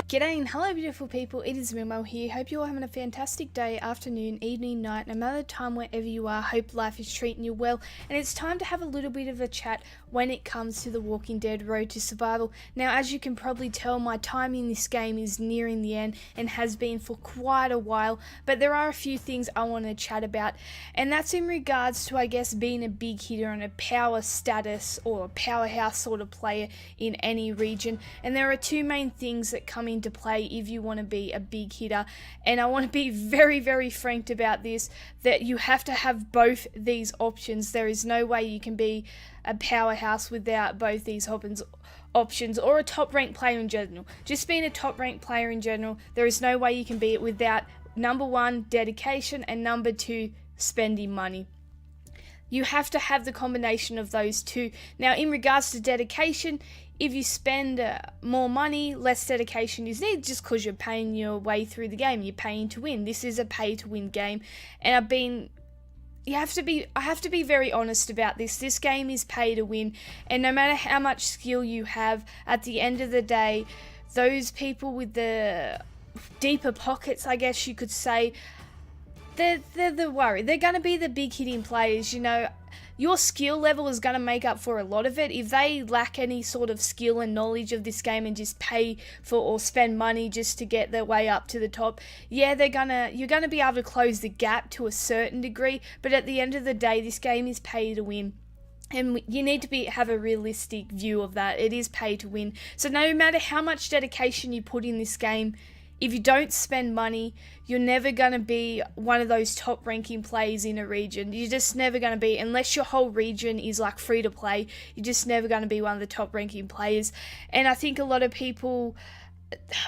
G'day and hello beautiful people, it is Mimo here. Hope you're all having a fantastic day, afternoon, evening, night, no matter the time wherever you are. Hope life is treating you well, and it's time to have a little bit of a chat when it comes to the Walking Dead Road to Survival. Now, as you can probably tell, my time in this game is nearing the end and has been for quite a while, but there are a few things I want to chat about, and that's in regards to, I guess, being a big hitter and a power status or a powerhouse sort of player in any region. And there are two main things that come into play if you want to be a big hitter, and I want to be very frank about this, that you have to have both these options. There is no way you can be a powerhouse without both these options, or a top ranked player in general. Just being a top ranked player in general, there is no way you can be it without number one, dedication, and number two, spending money. You have to have the combination of those two. Now, in regards to dedication, if you spend more money, less dedication is needed, just because you're paying your way through the game. You're paying to win. This is a pay-to-win game, and I have to be very honest about this. This game is pay to win, and no matter how much skill you have, at the end of the day, those people with the deeper pockets, I guess you could say, they're the worry. They're going to be the big hitting players. You know, your skill level is going to make up for a lot of it. If they lack any sort of skill and knowledge of this game and just pay for or spend money just to get their way up to the top, yeah, you're gonna be able to close the gap to a certain degree. But at the end of the day, this game is pay to win. And you need to have a realistic view of that. It is pay to win. So no matter how much dedication you put in this game, if you don't spend money, you're never going to be one of those top ranking players in a region. You're just never going to be, unless your whole region is like free to play, you're just never going to be one of the top ranking players. And I think a lot of people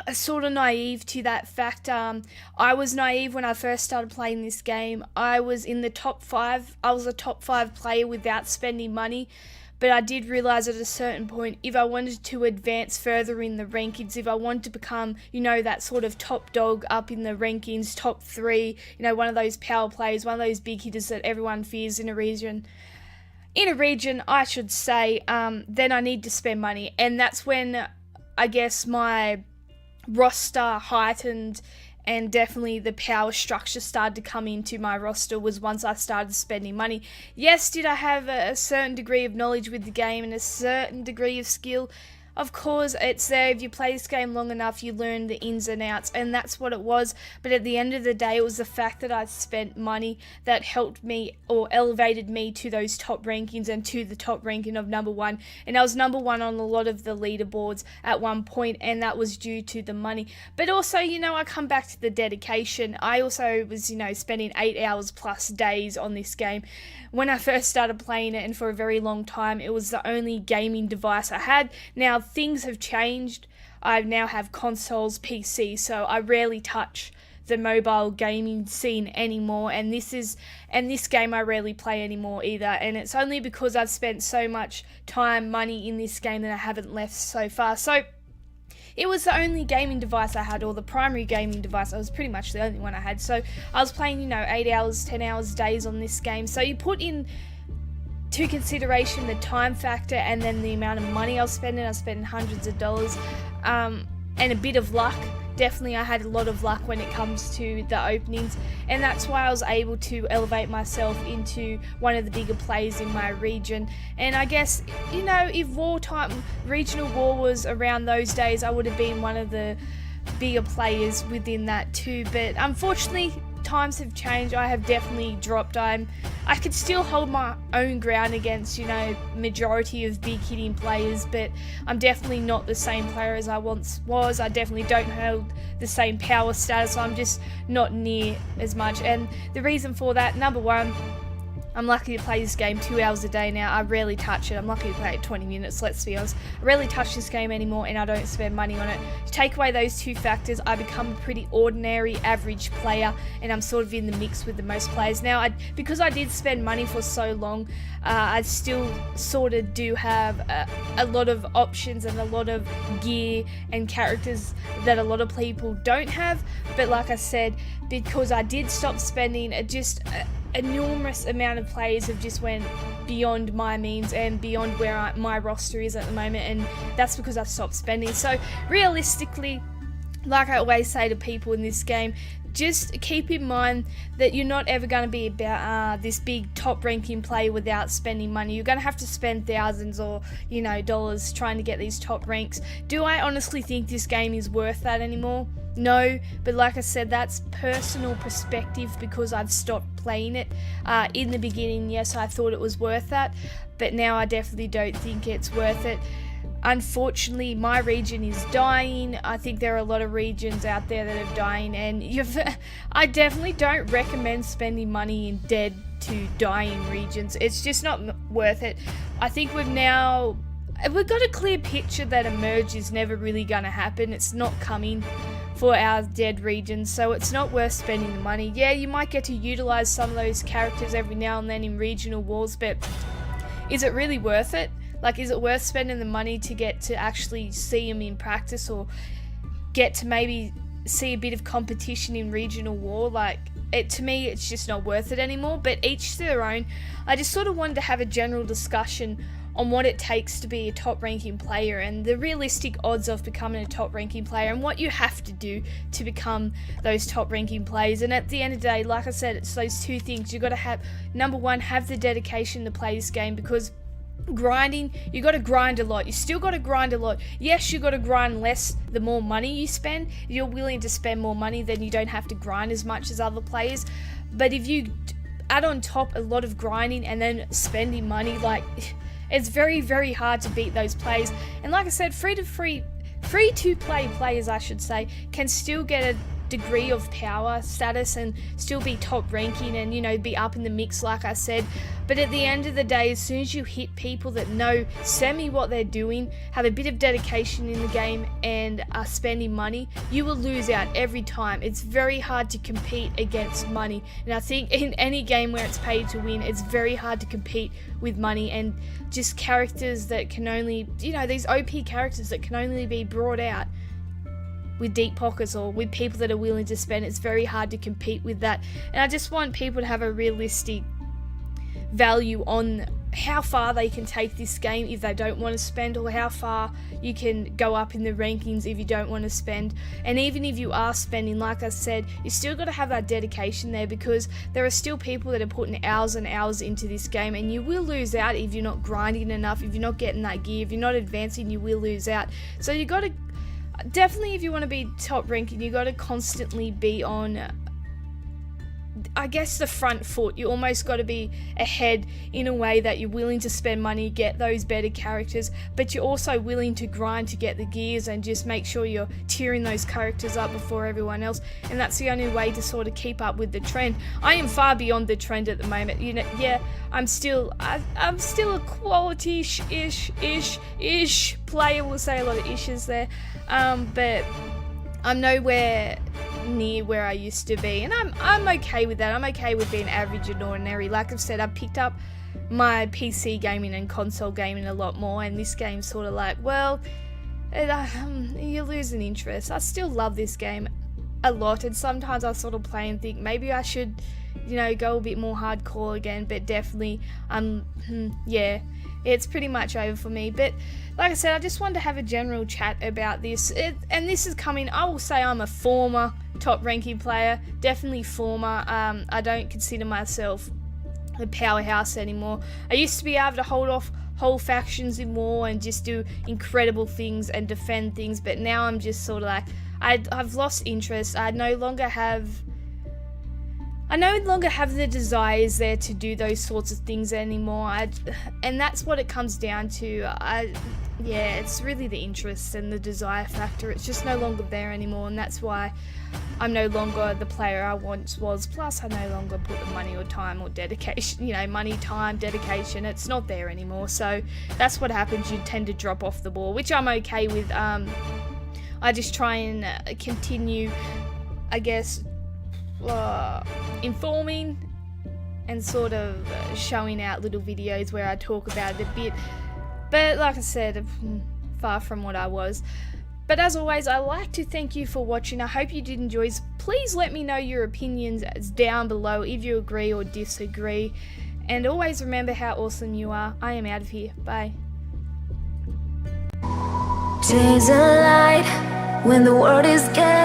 are sort of naive to that fact. I was naive when I first started playing this game. I was in the top 5. I was a top 5 player without spending money. But I did realise at a certain point, if I wanted to advance further in the rankings, if I wanted to become, that sort of top dog up in the rankings, top 3, one of those power players, one of those big hitters that everyone fears in a region, I should say, then I need to spend money. And that's when, I guess, my roster heightened, and definitely the power structure started to come into my roster was once I started spending money. Yes, did I have a certain degree of knowledge with the game and a certain degree of skill? Of course, it's there. If you play this game long enough, you learn the ins and outs, and that's what it was. But at the end of the day, it was the fact that I spent money that helped me or elevated me to those top rankings and to the top ranking of number 1. And I was number 1 on a lot of the leaderboards at one point, and that was due to the money. But also, I come back to the dedication. I also was, spending 8 hours plus days on this game. When I first started playing it, and for a very long time, it was the only gaming device I had. Now, things have changed. I now have consoles, PC, so I rarely touch the mobile gaming scene anymore, and this game I rarely play anymore either, and it's only because I've spent so much time, money in this game that I haven't left so far. So it was the only gaming device I had, or the primary gaming device. I was pretty much the only one I had. So I was playing, 8 hours, 10 hours days on this game. So you put in to consideration the time factor and then the amount of money I was spending. I was spending hundreds of dollars, and a bit of luck. Definitely I had a lot of luck when it comes to the openings, and that's why I was able to elevate myself into one of the bigger players in my region. And I guess, if regional war was around those days, I would have been one of the bigger players within that too. But unfortunately, times have changed. I have definitely dropped. I could still hold my own ground against, majority of big hitting players, but I'm definitely not the same player as I once was. I definitely don't hold the same power status. I'm just not near as much. And the reason for that, number one, I'm lucky to play this game 2 hours a day now. I rarely touch it. I'm lucky to play it 20 minutes, let's be honest. I rarely touch this game anymore, and I don't spend money on it. To take away those two factors, I become a pretty ordinary, average player, and I'm sort of in the mix with the most players. Now, because I did spend money for so long, I still sort of do have a lot of options and a lot of gear and characters that a lot of people don't have. But like I said, because I did stop spending, enormous amount of players have just went beyond my means and beyond where my roster is at the moment, and that's because I've stopped spending. So realistically, like I always say to people in this game, just keep in mind that you're not ever going to be about this big top ranking player without spending money. You're going to have to spend thousands or dollars trying to get these top ranks. Do I honestly think this game is worth that anymore? No, but like I said, that's personal perspective because I've stopped playing it. In the beginning, yes, I thought it was worth that, but now I definitely don't think it's worth it. Unfortunately, my region is dying. I think there are a lot of regions out there that are dying, and I definitely don't recommend spending money in dead to dying regions. It's just not worth it. I think we've got a clear picture that a merge is never really going to happen. It's not coming for our dead regions, so it's not worth spending the money. Yeah, you might get to utilize some of those characters every now and then in regional wars, but is it really worth it? Like, is it worth spending the money to get to actually see them in practice or get to maybe see a bit of competition in regional war? Like, to me, it's just not worth it anymore, but each to their own. I just sort of wanted to have a general discussion on what it takes to be a top ranking player and the realistic odds of becoming a top ranking player and what you have to do to become those top ranking players. And at the end of the day, like I said, it's those two things. You've got to have, number one, have the dedication to play this game, because grinding, you got to grind a lot. You still got to grind a lot. Yes, you got to grind less the more money you spend. If you're willing to spend more money, then you don't have to grind as much as other players. But if you add on top a lot of grinding and then spending money, like, it's very, very hard to beat those players. And like I said, free to play players, I should say, can still get a degree of power status and still be top ranking and be up in the mix, like I said. But at the end of the day, as soon as you hit people that know semi what they're doing, have a bit of dedication in the game, and are spending money, you will lose out every time. It's very hard to compete against money, and I think in any game where it's paid to win, it's very hard to compete with money and just characters that can only, these OP characters that can only be brought out with deep pockets or with people that are willing to spend. It's very hard to compete with that. And I just want people to have a realistic value on how far they can take this game if they don't want to spend, or how far you can go up in the rankings if you don't want to spend. And even if you are spending, like I said, you still got to have that dedication there, because there are still people that are putting hours and hours into this game, and you will lose out if you're not grinding enough, if you're not getting that gear, if you're not advancing, you will lose out. So you got to definitely, if you want to be top ranking, you got to constantly be on, I guess, the front foot. You almost got to be ahead in a way that you're willing to spend money, get those better characters, but you're also willing to grind to get the gears and just make sure you're tearing those characters up before everyone else. And that's the only way to sort of keep up with the trend. I am far beyond the trend at the moment. Yeah, I'm still a quality-ish player. We'll say a lot of ishes there, but I'm nowhere near where I used to be, and I'm okay with that. I'm okay with being average and ordinary. Like I've said, I've picked up my PC gaming and console gaming a lot more, and this game's sort of like, well, you're losing interest. I still love this game a lot, and sometimes I sort of play and think maybe I should, go a bit more hardcore again, but definitely, yeah, it's pretty much over for me. But like I said, I just wanted to have a general chat about this, and this is coming, I will say I'm a former top ranking player, definitely former. I don't consider myself a powerhouse anymore. I used to be able to hold off whole factions in war and just do incredible things and defend things, but now I'm just sort of like, I've lost interest. I no longer have the desires there to do those sorts of things anymore. And that's what it comes down to. Yeah, it's really the interest and the desire factor. It's just no longer there anymore, and that's why I'm no longer the player I once was. Plus, I no longer put the money or time or dedication, money, time, dedication. It's not there anymore. So that's what happens. You tend to drop off the ball, which I'm okay with. I just try and continue, I guess, informing and sort of showing out little videos where I talk about it a bit. But like I said, far from what I was. But as always, I like to thank you for watching. I hope you did enjoy. Please let me know your opinions down below if you agree or disagree. And always remember how awesome you are. I am out of here. Bye. Days of light when the world is getting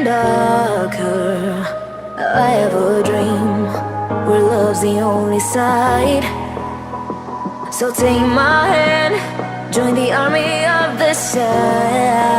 darker. I have a dream where love's the only side. So take my hand, join the army of the shadows.